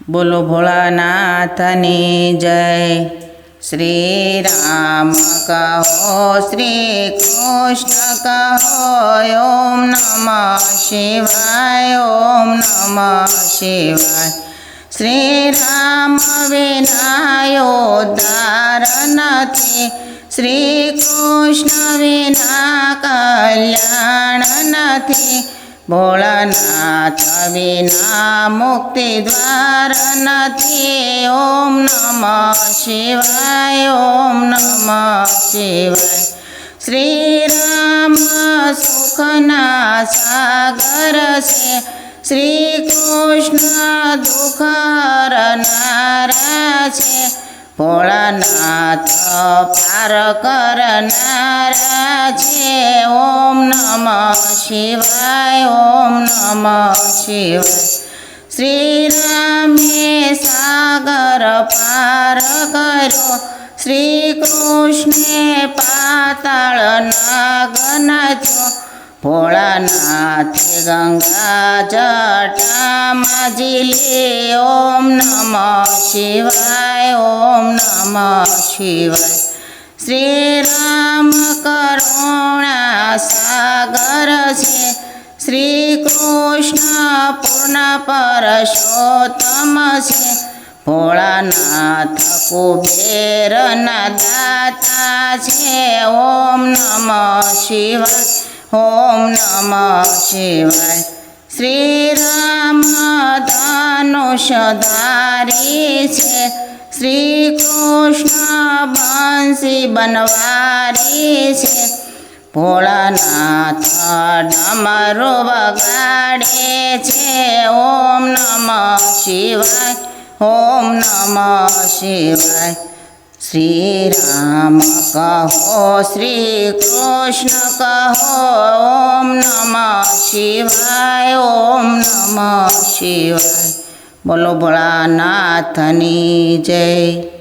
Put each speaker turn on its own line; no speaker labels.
बोलो भोलानाथनी जय। श्री राम कहो श्री कृष्ण कहो ओम नमः शिवाय ओम नमः शिवाय। श्री राम विना उद्धार नथी, श्री कृष्ण विना कल्याण नथी। भोलानाथ विना मुक्ति द्वार नथी। ओम नमः शिवाय ओम नमः शिवाय। श्री राम सुखना सागर से, श्री कृष्ण दुख हरनारा छे। भोलानाथ पार करनारा छे। ओम नमः शिवाय ओम नमः शिवाय। श्री रामे सागर पार कर्यो, श्री कृष्णे पाताल नाग नाथ्यो। भोलानाथ गंगा जटा माजिले। ओम नमः शिवाय ओम नमः शिवाय। श्री राम करुणा सागर से, श्री कृष्ण पूर्ण परशोत्तम से। भोलानाथ कुबेर न दाता छे। ओम नमः शिवाय ओम नमः शिवाय। श्री राम धनुषधारी छे, श्री कृष्ण बंसी बनवारी छे। भोलानाथ डमरू वगाड़े छे। ओम नमः शिवाय ओम नमः शिवाय। श्री राम कहो श्री कृष्ण कहो ओम नमः शिवाय ओम नमः शिवाय। बोलो भोलानाथनी जय।